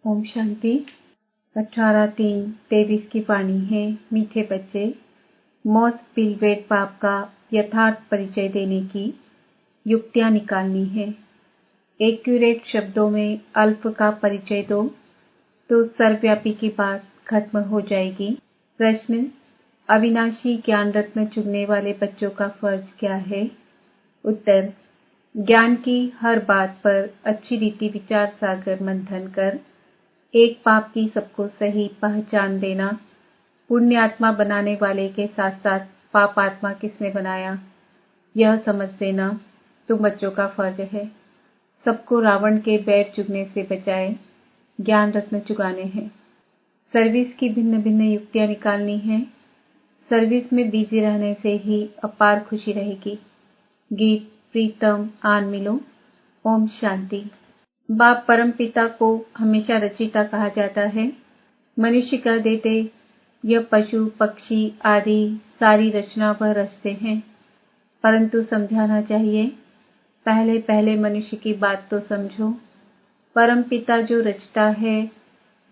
ओम शांति। 18/3/23 की वाणी है। मीठे बच्चे, मोस्ट पिलवेट पाप का यथार्थ परिचय देने की युक्तियां निकालनी है। एक्यूरेट शब्दों में अल्फ का परिचय दो तो सर्वव्यापी की बात खत्म हो जाएगी। प्रश्न: अविनाशी ज्ञान रत्न चुनने वाले बच्चों का फर्ज क्या है? उत्तर: ज्ञान की हर बात पर अच्छी रीति विचार सागर मंथन कर एक पाप की सबको सही पहचान देना। पुण्य आत्मा बनाने वाले के साथ साथ पाप आत्मा किसने बनाया, यह समझ देना तुम बच्चों का फर्ज है। सबको रावण के बैर चुगने से बचाए ज्ञान रत्न चुगाने हैं। सर्विस की भिन्न भिन्न युक्तियां निकालनी है। सर्विस में बिजी रहने से ही अपार खुशी रहेगी। गीत प्रीतम आन मिलो। ओम शांति। बाप परम पिता को हमेशा रचयिता कहा जाता है। मनुष्य कह देते यह पशु पक्षी आदि सारी रचना वह रचते हैं, परंतु समझाना चाहिए पहले पहले मनुष्य की बात तो समझो। परम पिता जो रचता है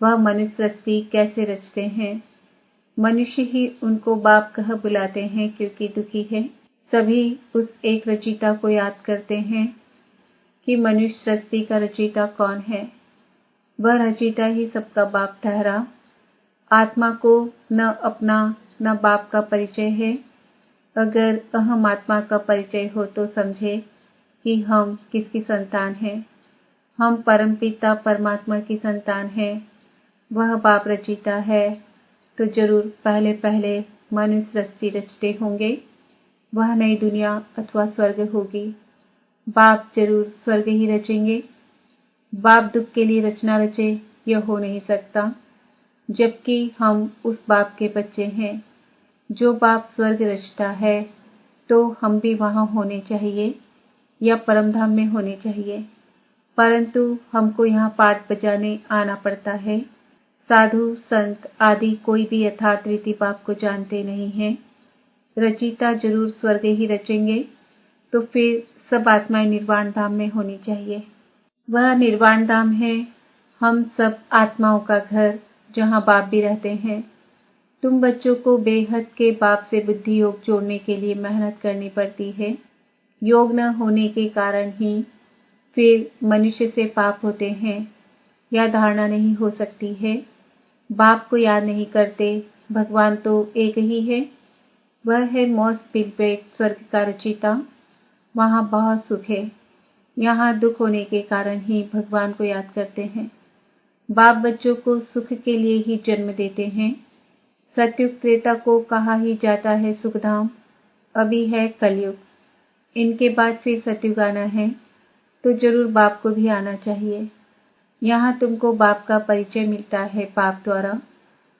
वह मनुष्य सृष्टि कैसे रचते हैं। मनुष्य ही उनको बाप कह बुलाते हैं क्योंकि दुखी है। सभी उस एक रचयिता को याद करते हैं कि मनुष्य सृष्टि का रचयिता कौन है। वह रचयिता ही सबका बाप ठहरा। आत्मा को न अपना न बाप का परिचय है। अगर अहम आत्मा का परिचय हो तो समझे कि हम किसकी संतान हैं। हम परमपिता परमात्मा की संतान हैं। वह बाप रचयिता है तो जरूर पहले पहले मनुष्य सृष्टि रचते होंगे। वह नई दुनिया अथवा स्वर्ग होगी। बाप जरूर स्वर्ग ही रचेंगे। बाप दुख के लिए रचना रचे यह हो नहीं सकता, जबकि हम उस बाप के बच्चे हैं। जो बाप स्वर्ग रचता है तो हम भी वहां होने चाहिए या परमधाम में होने चाहिए, परंतु हमको यहाँ पाठ बजाने आना पड़ता है। साधु संत आदि कोई भी यथार्थ रीति बाप को जानते नहीं हैं। रचयिता जरूर स्वर्ग ही रचेंगे तो फिर सब आत्माएं निर्वाण धाम में होनी चाहिए। वह निर्वाण धाम है हम सब आत्माओं का घर, जहां बाप भी रहते हैं। तुम बच्चों को बेहद के बाप से बुद्धि योग जोड़ने के लिए मेहनत करनी पड़ती है। योग न होने के कारण ही फिर मनुष्य से पाप होते हैं। यह धारणा नहीं हो सकती है। बाप को याद नहीं करते। भगवान तो एक ही है। वह है मोस्ट पिलवेट स्वर्ग का रचयिता। वहां बहुत सुख है। यहाँ दुख होने के कारण ही भगवान को याद करते हैं। बाप बच्चों को सुख के लिए ही जन्म देते हैं। सतयुग त्रेता को कहा ही जाता है सुखधाम। अभी है कलयुग। इनके बाद फिर सतयुग आना है तो जरूर बाप को भी आना चाहिए। यहाँ तुमको बाप का परिचय मिलता है पाप द्वारा।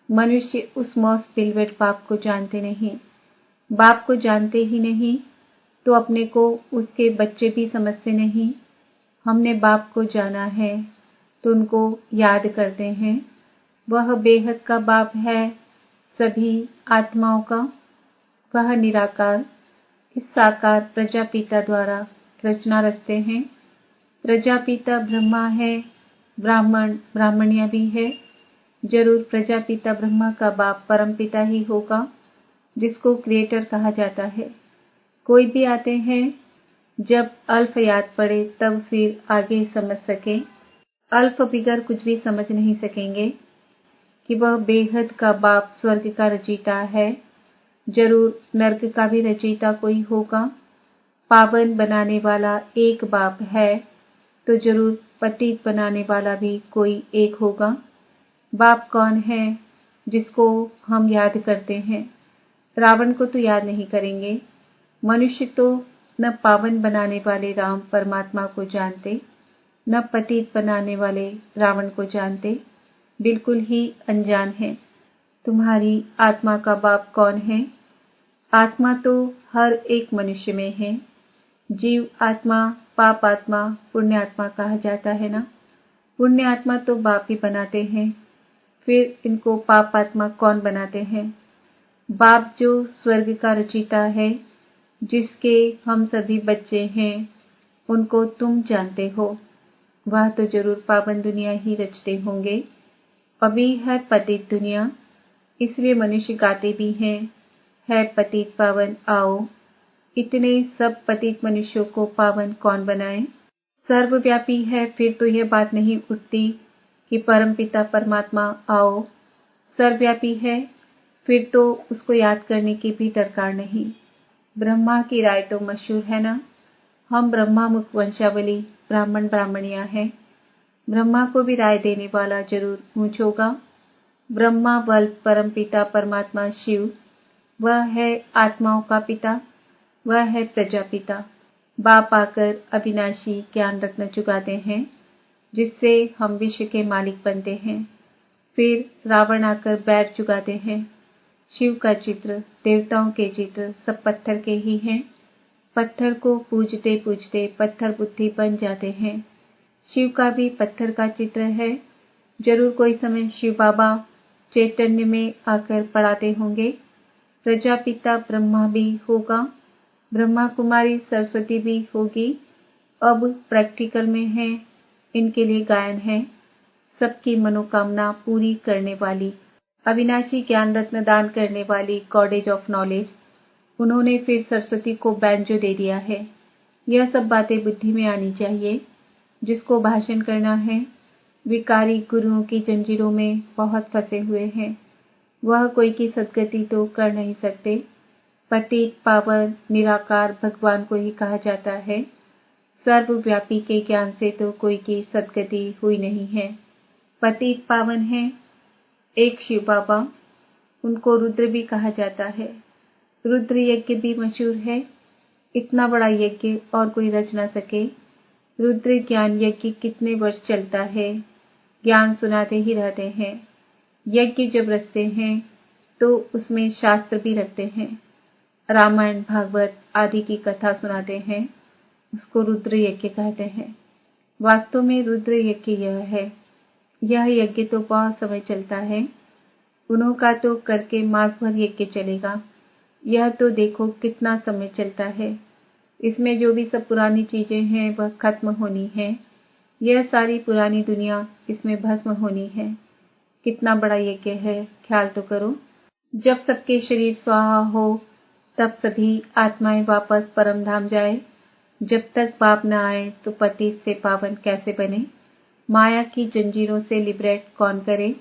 मनुष्य उस मोस्ट पिलवेट पाप को जानते नहीं। बाप को जानते ही नहीं तो अपने को उसके बच्चे भी समझते नहीं। हमने बाप को जाना है तो उनको याद करते हैं। वह बेहद का बाप है सभी आत्माओं का। वह निराकार इस साकार प्रजापिता द्वारा रचना रचते हैं। प्रजापिता ब्रह्मा है, ब्राह्मण ब्राह्मणिया भी है। जरूर प्रजापिता ब्रह्मा का बाप परमपिता ही होगा, जिसको क्रिएटर कहा जाता है। कोई भी आते हैं जब अल्फ याद पड़े तब फिर आगे समझ सके। अल्फ बिगर कुछ भी समझ नहीं सकेंगे कि वह बेहद का बाप स्वर्ग का रचयिता है। जरूर नर्क का भी रचयिता कोई होगा। पावन बनाने वाला एक बाप है तो जरूर पतित बनाने वाला भी कोई एक होगा। बाप कौन है जिसको हम याद करते हैं? रावण को तो याद नहीं करेंगे। मनुष्य तो न पावन बनाने वाले राम परमात्मा को जानते, न पतित बनाने वाले रावण को जानते। बिल्कुल ही अनजान है। तुम्हारी आत्मा का बाप कौन है? आत्मा तो हर एक मनुष्य में है। जीव आत्मा, पाप आत्मा, पुण्य आत्मा कहा जाता है ना। पुण्य आत्मा तो बाप ही बनाते हैं। फिर इनको पाप आत्मा कौन बनाते हैं? बाप जो स्वर्ग का रचयिता है, जिसके हम सभी बच्चे हैं, उनको तुम जानते हो। वह तो जरूर पावन दुनिया ही रचते होंगे। अभी है पतित दुनिया, इसलिए मनुष्य गाते भी हैं, है पतित पावन आओ। इतने सब पतित मनुष्यों को पावन कौन बनाए। सर्वव्यापी है, फिर तो यह बात नहीं उठती कि परमपिता परमात्मा आओ। सर्वव्यापी है, फिर तो उसको याद करने की भी दरकार नहीं। ब्रह्मा की राय तो मशहूर है ना, हम ब्रह्मा मुख वंशावली ब्राह्मण ब्राह्मणियां हैं। ब्रह्मा को भी राय देने वाला जरूर ऊंच होगा। ब्रह्मा बल परमपिता परमात्मा शिव, वह है आत्माओं का पिता, वह है प्रजापिता। बाप आकर अविनाशी ज्ञान रत्न चुकाते हैं, जिससे हम विश्व के मालिक बनते हैं। फिर रावण आकर बैर चुकाते हैं। शिव का चित्र, देवताओं के चित्र सब पत्थर के ही हैं। पत्थर को पूजते पूजते पत्थर बुद्धि बन जाते हैं। शिव का भी पत्थर का चित्र है। जरूर कोई समय शिव बाबा चैतन्य में आकर पढ़ाते होंगे। प्रजापिता ब्रह्मा भी होगा, ब्रह्मा कुमारी सरस्वती भी होगी। अब प्रैक्टिकल में है, इनके लिए गायन है, सबकी मनोकामना पूरी करने वाली, अविनाशी ज्ञान रत्न दान करने वाली गॉडेज ऑफ नॉलेज। उन्होंने फिर सरस्वती को बैंजो दे दिया है। यह सब बातें बुद्धि में आनी चाहिए। जिसको भाषण करना है, विकारी गुरुओं की जंजीरों में बहुत फंसे हुए हैं, वह कोई की सदगति तो कर नहीं सकते। पतित पावन निराकार भगवान को ही कहा जाता है। सर्वव्यापी के ज्ञान से तो कोई की सदगति हुई नहीं है। पतित पावन है एक शिव बाबा, उनको रुद्र भी कहा जाता है। रुद्र यज्ञ भी मशहूर है। इतना बड़ा यज्ञ और कोई रच ना सके। रुद्र ज्ञान यज्ञ कितने वर्ष चलता है, ज्ञान सुनाते ही रहते हैं। यज्ञ जब रचते हैं तो उसमें शास्त्र भी रखते हैं। रामायण भागवत आदि की कथा सुनाते हैं, उसको रुद्र यज्ञ कहते हैं। वास्तव में रुद्र यज्ञ यह है। यह यज्ञ तो बहुत समय चलता है। उन्हों का तो करके मास भर यज्ञ चलेगा। यह तो देखो कितना समय चलता है। इसमें जो भी सब पुरानी चीजें हैं वह खत्म होनी है। यह सारी पुरानी दुनिया इसमें भस्म होनी है। कितना बड़ा यज्ञ है, ख्याल तो करो। जब सबके शरीर स्वाहा हो तब सभी आत्माएं वापस परम धाम जाए। जब तक बाप न आए तो पतित से पावन कैसे बने। माया की जंजीरों से लिबरेट कौन करे।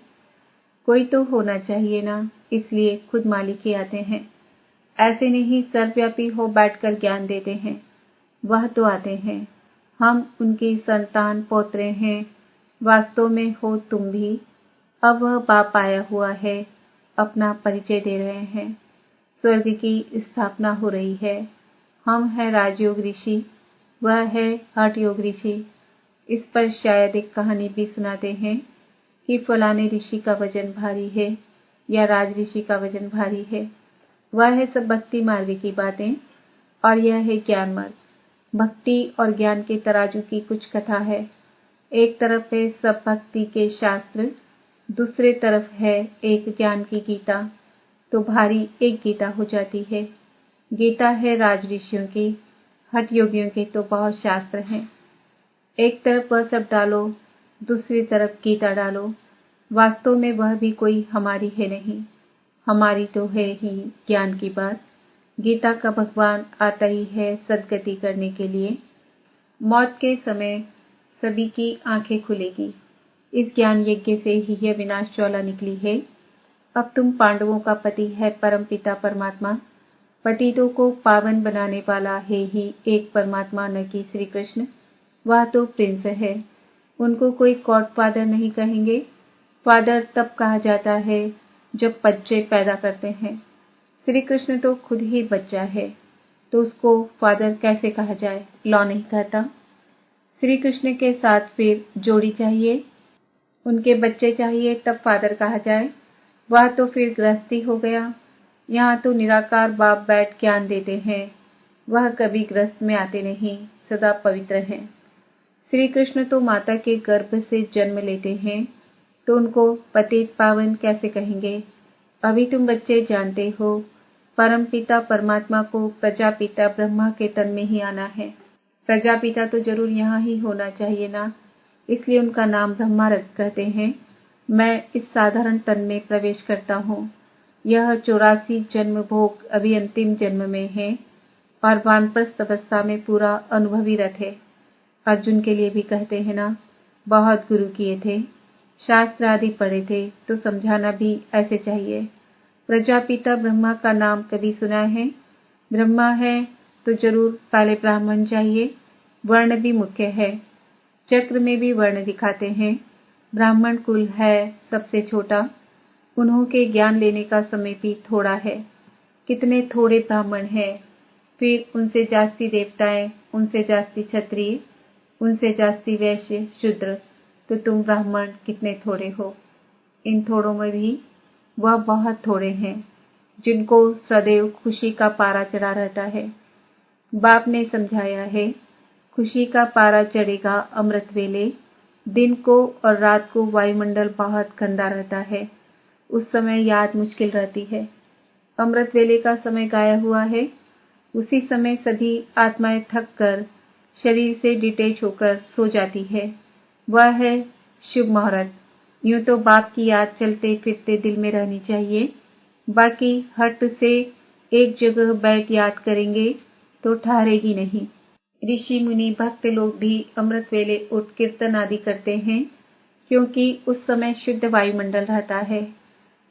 कोई तो होना चाहिए ना, इसलिए खुद मालिक ही आते हैं। ऐसे नहीं सर्वव्यापी हो बैठकर ज्ञान देते हैं, वह तो आते हैं। हम उनकी संतान पोत्रे हैं। वास्तव में हो तुम भी। अब वह बाप आया हुआ है, अपना परिचय दे रहे हैं। स्वर्ग की स्थापना हो रही है। हम है राजयोग ऋषि, वह है हठ योग ऋषि। इस पर शायद एक कहानी भी सुनाते हैं कि फलाने ऋषि का वजन भारी है या राज ऋषि का वजन भारी है। वह है सब भक्ति मार्ग की बातें और यह है ज्ञान मार्ग। भक्ति और ज्ञान के तराजू की कुछ कथा है। एक तरफ है सब भक्ति के शास्त्र, दूसरे तरफ है एक ज्ञान की गीता, तो भारी एक गीता हो जाती है। गीता है राज ऋषियों की, हठ योगियों के तो बहुत शास्त्र हैं। एक तरफ वह सब डालो, दूसरी तरफ गीता डालो। वास्तव में वह भी कोई हमारी है नहीं, हमारी तो है ही ज्ञान की बात। गीता का भगवान आता ही है सद्गति करने के लिए। मौत के समय सभी की आंखें खुलेगी। इस ज्ञान यज्ञ से ही यह विनाश ज्वाला निकली है। अब तुम पांडवों का पति है परमपिता परमात्मा। पतितों को पावन बनाने वाला है ही एक परमात्मा, न कि श्री कृष्ण। वह तो प्रिंस है, उनको कोई गॉड फादर नहीं कहेंगे। फादर तब कहा जाता है जब बच्चे पैदा करते हैं। श्री कृष्ण तो खुद ही बच्चा है, तो उसको फादर कैसे कहा जाए, लॉ नहीं कहता। श्री कृष्ण के साथ फिर जोड़ी चाहिए, उनके बच्चे चाहिए, तब फादर कहा जाए। वह तो फिर गृहस्थी हो गया। यहाँ तो निराकार बाप बैठ ज्ञान देते हैं, वह कभी गृहस्थ में आते नहीं, सदा पवित्र हैं। श्री कृष्ण तो माता के गर्भ से जन्म लेते हैं, तो उनको पतित पावन कैसे कहेंगे। अभी तुम बच्चे जानते हो, परमपिता परमात्मा को प्रजापिता ब्रह्मा के तन में ही आना है। प्रजापिता तो जरूर यहाँ ही होना चाहिए ना, इसलिए उनका नाम ब्रह्मा कहते हैं। मैं इस साधारण तन में प्रवेश करता हूँ। यह 84 जन्म भोग अभी अंतिम जन्म में है और वानप्रस्थ अवस्था में पूरा अनुभवी रथ है। अर्जुन के लिए भी कहते हैं ना, बहुत गुरु किए थे, शास्त्र आदि पढ़े थे, तो समझाना भी ऐसे चाहिए। प्रजापिता ब्रह्मा का नाम कभी सुना है? ब्रह्मा है तो जरूर पहले ब्राह्मण चाहिए। वर्ण भी मुख्य है। चक्र में भी वर्ण दिखाते हैं। ब्राह्मण कुल है सबसे छोटा। उन्हों के ज्ञान लेने का समय भी थोड़ा है। कितने थोड़े ब्राह्मण हैं, फिर उनसे जास्ती देवताएं, उनसे जास्ती क्षत्रिय, उनसे जास्ती वैश्य शूद्र, तो तुम ब्राह्मण कितने थोड़े हो। इन थोड़ों में भी वह बहुत थोड़े हैं जिनको सदैव खुशी का पारा चढ़ा रहता है। बाप ने समझाया है, खुशी का पारा चढ़ेगा अमृत वेले। दिन को और रात को वायुमंडल बहुत गंदा रहता है, उस समय याद मुश्किल रहती है। अमृत वेले का समय गाया हुआ है। उसी समय सभी आत्माएं थक कर शरीर से डिटेच होकर सो जाती है। वह है शुभ मुहूर्त। यूं तो बाप की याद चलते फिरते दिल में रहनी चाहिए। बाकी हट से एक जगह बैठ याद करेंगे तो ठहरेगी नहीं। ऋषि मुनि भक्त लोग भी अमृत वेले उठ कीर्तन आदि करते हैं, क्योंकि उस समय शुद्ध वायुमंडल रहता है।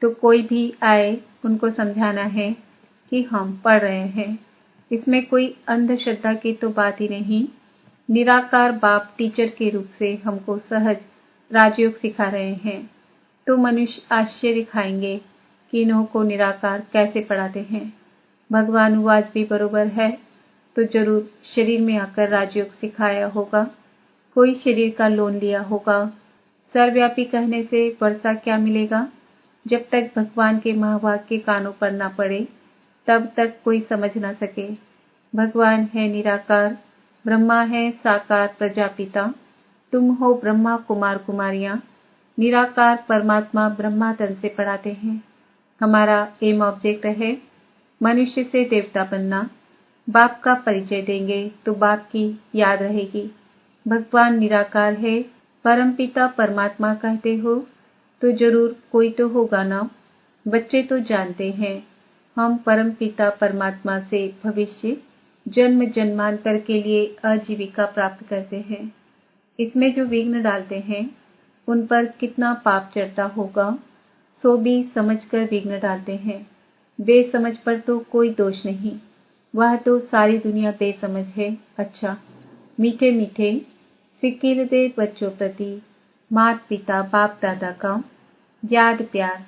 तो कोई भी आए उनको समझाना है कि हम पढ़ रहे हैं। इसमें कोई अंधश्रद्धा की तो बात ही नहीं। निराकार बाप टीचर के रूप से हमको सहज राजयोग सिखा रहे हैं। तो मनुष्य आश्चर्य खाएंगे कि इन्हों को निराकार कैसे पढ़ाते हैं। भगवानुवाद भी बरोबर है, तो जरूर शरीर में आकर राजयोग सिखाया होगा। कोई शरीर का लोन लिया होगा। सर्वव्यापी कहने से वर्षा क्या मिलेगा? जब तक भगवान के महावाक्य कानों पर न पड़े तब तक कोई समझ न सके। भगवान है निराकार, ब्रह्मा है साकार प्रजापिता, तुम हो ब्रह्मा कुमार कुमारियां। निराकार परमात्मा ब्रह्मा तन से पढ़ाते हैं। हमारा एम ऑब्जेक्ट है मनुष्य से देवता बनना। बाप का परिचय देंगे तो बाप की याद रहेगी। भगवान निराकार है, परमपिता परमात्मा कहते हो तो जरूर कोई तो होगा ना। बच्चे तो जानते हैं हम परमपिता परमात्मा से भविष्य जन्म जन्मांतर के लिए आजीविका प्राप्त करते हैं। इसमें जो विघ्न डालते हैं उन पर कितना पाप चढ़ता होगा, सो भी समझकर विघ्न डालते हैं। बेसमझ पर तो कोई दोष नहीं, वह तो सारी दुनिया बेसमझ है। अच्छा, मीठे मीठे सिक्किल दे बच्चों प्रति माता पिता बाप दादा का याद प्यार।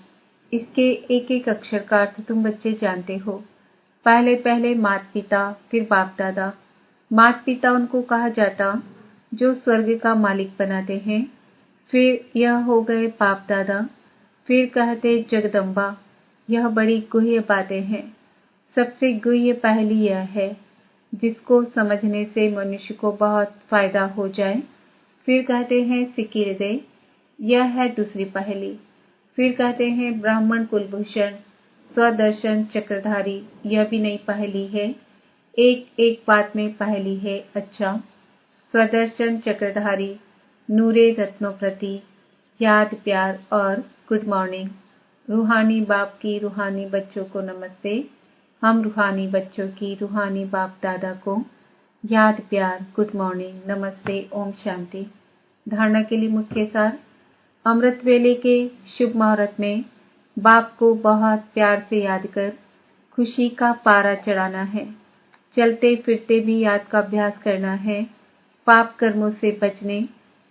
इसके एक एक अक्षर का अर्थ तुम बच्चे जानते हो। पहले पहले माता पिता, फिर बाप दादा। माता पिता उनको कहा जाता जो स्वर्ग का मालिक बनाते हैं। फिर यह हो गए बाप दादा। फिर कहते जगदम्बा। यह बड़ी गुह्य बातें हैं। सबसे गुह्य पहली यह है जिसको समझने से मनुष्य को बहुत फायदा हो जाए। फिर कहते हैं सिक्किल दे, यह है दूसरी पहली। फिर कहते हैं ब्राह्मण कुलभूषण स्वदर्शन चक्रधारी, यह भी नई पहली है। एक एक बात में पहली है। अच्छा, स्वदर्शन चक्रधारी, नूरे रत्नों प्रति याद प्यार और गुड मॉर्निंग। रूहानी बाप की रूहानी बच्चों को नमस्ते। हम रूहानी बच्चों की रूहानी बाप दादा को याद प्यार गुड मॉर्निंग नमस्ते ओम शांति। धारणा के लिए मुख्य सार। अमृत वेले के शुभ मुहूर्त में बाप को बहुत प्यार से याद कर खुशी का पारा चढ़ाना है। चलते फिरते भी याद का अभ्यास करना है। पाप कर्मों से बचने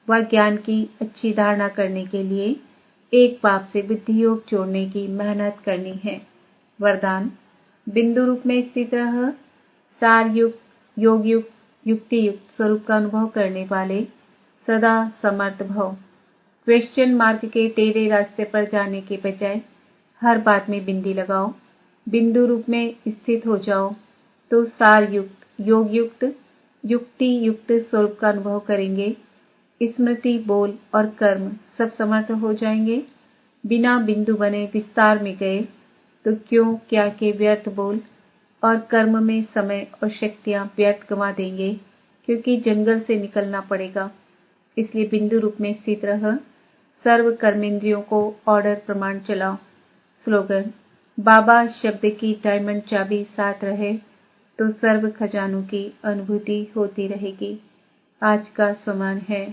व ज्ञान की अच्छी धारणा करने के लिए एक बाप से बुद्धि योग जोड़ने की मेहनत करनी है। वरदान, बिंदु रूप में स्थित रह सार युक्त योग युक्त युक्ति युक्त स्वरूप का अनुभव करने वाले सदा समर्थ भव। क्वेश्चन मार्क के टेढ़े रास्ते पर जाने के बजाय हर बात में बिंदी लगाओ। बिंदु रूप में स्थित हो जाओ तो सार युक्त योग युक्त युक्ति युक्त स्वरूप का अनुभव करेंगे। स्मृति बोल और कर्म सब समर्थ हो जाएंगे। बिना बिंदु बने विस्तार में गए तो क्यों क्या के व्यर्थ बोल और कर्म में समय और शक्तियां व्यर्थ गंवा देंगे, क्योंकि जंगल से निकलना पड़ेगा। इसलिए बिंदु रूप में स्थित रह। सर्व कर्मेंद्रियों को ऑर्डर प्रमाण चलाओ। स्लोगन: बाबा शब्द की डायमंड चाबी साथ रहे तो सर्व खजानों की अनुभूति होती रहेगी। आज का स्वमान है,